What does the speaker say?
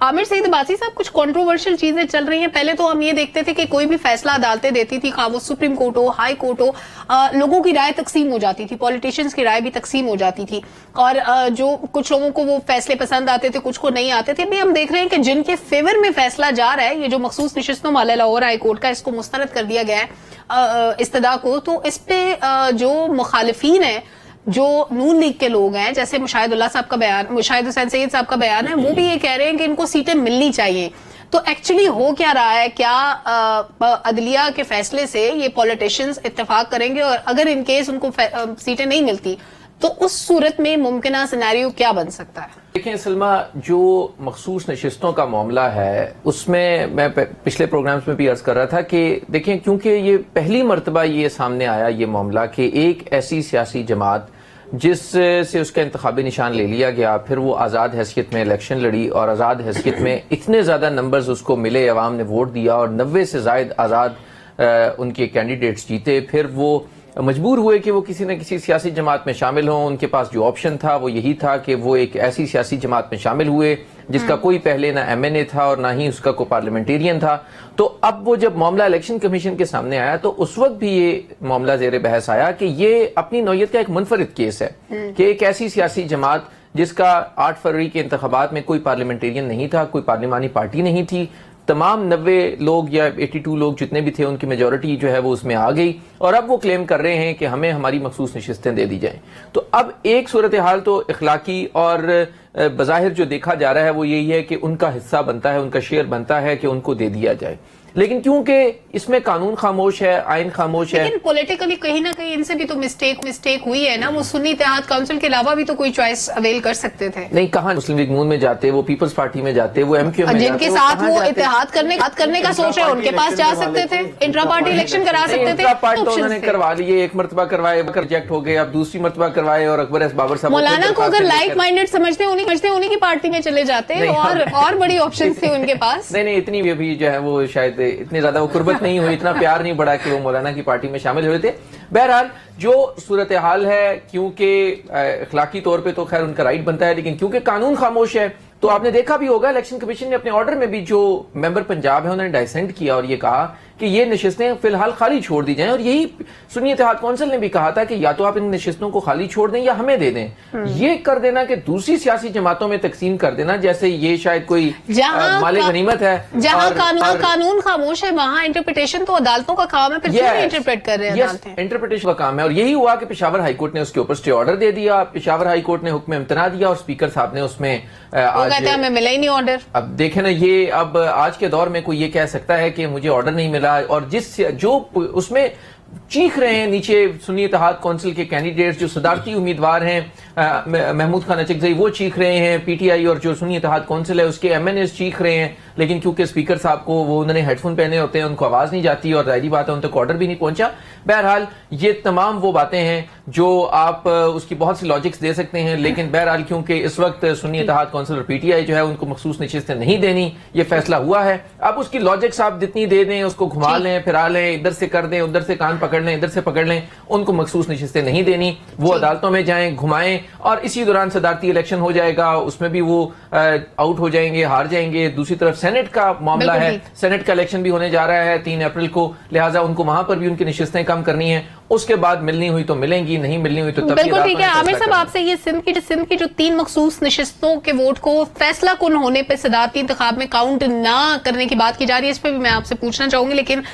عامر سعید عباسی صاحب کچھ کنٹروورشل چیزیں چل رہی ہیں. پہلے تو ہم یہ دیکھتے تھے کہ کوئی بھی فیصلہ عدالتیں دیتی تھی, خواہ وہ سپریم کورٹ ہو, ہائی کورٹ ہو, لوگوں کی رائے تقسیم ہو جاتی تھی, پولیٹیشنز کی رائے بھی تقسیم ہو جاتی تھی, اور جو کچھ لوگوں کو وہ فیصلے پسند آتے تھے, کچھ کو نہیں آتے تھے. ابھی ہم دیکھ رہے ہیں کہ جن کے فیور میں فیصلہ جا رہا ہے, یہ جو مخصوص نشستوں والا لاہور ہائی کورٹ کا, اس کو مسترد کر دیا گیا ہے استدعا کو, تو اس پہ جو مخالفین ہیں, جو نون لیگ کے لوگ ہیں, جیسے مشاہد اللہ صاحب کا بیان, مشاہد حسین سید صاحب کا بیان ہے, وہ بھی یہ کہہ رہے ہیں کہ ان کو سیٹیں ملنی چاہیے. تو ایکچولی ہو کیا رہا ہے؟ کیا عدلیہ کے فیصلے سے یہ پولیٹیشنز اتفاق کریں گے, اور اگر ان کیس ان کو سیٹیں نہیں ملتی تو اس صورت میں ممکنہ سینیریو کیا بن سکتا ہے؟ دیکھیں سلمہ, جو مخصوص نشستوں کا معاملہ ہے اس میں پچھلے پروگرامز میں بھی عرض کر رہا تھا کہ دیکھیں, کیونکہ یہ پہلی مرتبہ یہ سامنے آیا یہ معاملہ کہ ایک ایسی سیاسی جماعت جس سے اس کا انتخابی نشان لے لیا گیا, پھر وہ آزاد حیثیت میں الیکشن لڑی اور آزاد حیثیت میں اتنے زیادہ نمبرز اس کو ملے, عوام نے ووٹ دیا اور 90 سے زائد آزاد ان کے کینڈیڈیٹس جیتے, پھر وہ مجبور ہوئے کہ وہ کسی نہ کسی سیاسی جماعت میں شامل ہوں. ان کے پاس جو آپشن تھا وہ یہی تھا کہ وہ ایک ایسی سیاسی جماعت میں شامل ہوئے جس کا کوئی پہلے نہ ایم این اے تھا اور نہ ہی اس کا کوئی پارلیمنٹیرین تھا. تو اب وہ جب معاملہ الیکشن کمیشن کے سامنے آیا تو اس وقت بھی یہ معاملہ زیر بحث آیا کہ یہ اپنی نوعیت کا ایک منفرد کیس ہے کہ ایک ایسی سیاسی جماعت جس کا 8 فروری کے انتخابات میں کوئی پارلیمنٹیرین نہیں تھا, کوئی پارلیمانی پارٹی نہیں تھی, تمام 90 لوگ یا 82 لوگ جتنے بھی تھے ان کی میجورٹی جو ہے وہ اس میں آ گئی, اور اب وہ کلیم کر رہے ہیں کہ ہمیں ہماری مخصوص نشستیں دے دی جائیں. تو اب ایک صورتحال تو اخلاقی اور بظاہر جو دیکھا جا رہا ہے وہ یہی ہے کہ ان کا حصہ بنتا ہے, ان کا شیئر بنتا ہے کہ ان کو دے دیا جائے, لیکن کیونکہ اس میں قانون خاموش ہے, آئین خاموش ہے. لیکن پولیٹیکلی کہیں نہ کہیں ان سے بھی تو مسٹیک ہوئی ہے نا, وہ سنی اتحاد کونسل کے علاوہ بھی تو کوئی چوائس اویل کر سکتے تھے. نہیں, کہاں مسلم لیگ نون میں جاتے, وہ پیپلز پارٹی میں جاتے, وہ ایم کیو میں جن کے ساتھ وہ اتحاد کرنے کا سوچ رہے, ان کے پاس جا سکتے تھے, انٹرا پارٹی الیکشن کرا سکتے تھے. انٹرا پارٹی تو انہوں نے کروا لیے, ایک مرتبہ کروائے, ریجیکٹ ہو گئے, اب دوسری مرتبہ کروائے, اور اکبر ایس بابر صاحب مولانا کو اگر لائک مائنڈڈ سمجھتے انہی کی پارٹی میں چلے جاتے, اور بڑی آپشنز تھے ان کے پاس. نہیں, اتنی بھی جو ہے وہ شاید اتنے زیادہ قربت نہیں ہوئی, اتنا پیار نہیں بڑھا کہ وہ مولانا کی پارٹی میں شامل ہوئے تھے. بہرحال جو صورتحال ہے, کیونکہ اخلاقی طور پہ تو خیر ان کا رائٹ بنتا ہے, لیکن کیونکہ قانون خاموش ہے, تو آپ نے دیکھا بھی ہوگا الیکشن کمیشن نے اپنے آرڈر میں بھی جو ممبر پنجاب ہے انہوں نے ڈائسینٹ کیا اور یہ کہا کہ یہ نشستیں فی الحال خالی چھوڑ دی جائیں, اور یہی سنی اتحاد کونسل نے بھی کہا تھا کہ یا تو آپ ان نشستوں کو خالی چھوڑ دیں یا ہمیں دے دیں. یہ کر دینا کہ دوسری سیاسی جماعتوں میں تقسیم کر دینا جیسے یہ شاید کوئی مال غنیمت ہے. جہاں قانون خاموش ہے وہاں انٹرپریٹیشن تو عدالتوں کا کام ہے, پھر کیوں نہیں انٹرپریٹ کر رہے ہیں عدالتیں؟ انٹرپریٹیشن کا کام ہے, اور یہی ہوا کہ پشاور ہائی کورٹ نے اس کے اوپر اسٹے آرڈر دے دیا, پشاور ہائی کورٹ نے حکم امتناع دیا, اور اسپیکر صاحب نے اس میں کہتے ہیں ہمیں ملا ہی نہیں آرڈر. اب دیکھیں نا, یہ اب آج کے دور میں کوئی یہ کہہ سکتا ہے کہ مجھے آرڈر نہیں ملا, اور جو اس میں چیخ رہے ہیں نیچے سنی اتحاد کونسل کے کینڈیڈیٹس جو صدارتی امیدوار ہیں, محمود خان اچکزئی وہ چیخ رہے ہیں, پی ٹی آئی اور جو سنی اتحاد کونسل ہے اس کے ایم این ایز چیخ رہے ہیں, لیکن کیونکہ اسپیکر صاحب کو وہ انہوں نے ہیڈ فون پہنے ہوتے ہیں, ان کو آواز نہیں جاتی, اور ظاہری بات ہے ان تک آرڈر بھی نہیں پہنچا. بہرحال یہ تمام وہ باتیں ہیں جو آپ اس کی بہت سی لاجکس دے سکتے ہیں, لیکن بہرحال کیونکہ اس وقت سنی اتحاد کونسل اور پی ٹی آئی جو ہے ان کو مخصوص نشستیں نہیں دینی, یہ فیصلہ ہوا ہے. اب اس کی لاجکس آپ جتنی دے دیں, اس کو گھما لیں, پھرا لیں, ادھر سے کر دیں, ادھر سے کان پکڑ لیں, ادھر سے پکڑ لیں, ان کو مخصوص نشستیں نہیں دینی, وہ عدالتوں میں جائیں, گھمائیں, اور اسی دوران صدارتی الیکشن ہو جائے گا, اس میں بھی وہ آؤٹ ہو جائیں گے, ہار جائیں گے. دوسری طرف سینٹ کا معاملہ ہے, سینٹ کا الیکشن بھی ہونے جا رہا ہے 3 اپریل کو, لہٰذا ان کو وہاں پر بھی ان کی نشستیں کم کرنی ہیں. اس کے بعد ملنی ہوئی تو ملیں گی, نہیں ملنی ہوئی تو تب. بالکل ٹھیک ہے. عامر صاحب آپ سے یہ سندھ کی جو 3 مخصوص نشستوں کے ووٹ کو فیصلہ کن ہونے پہ صدارتی انتخاب میں کاؤنٹ نہ کرنے کی بات کی جا رہی ہے, اس پہ بھی میں آپ سے پوچھنا چاہوں گی, لیکن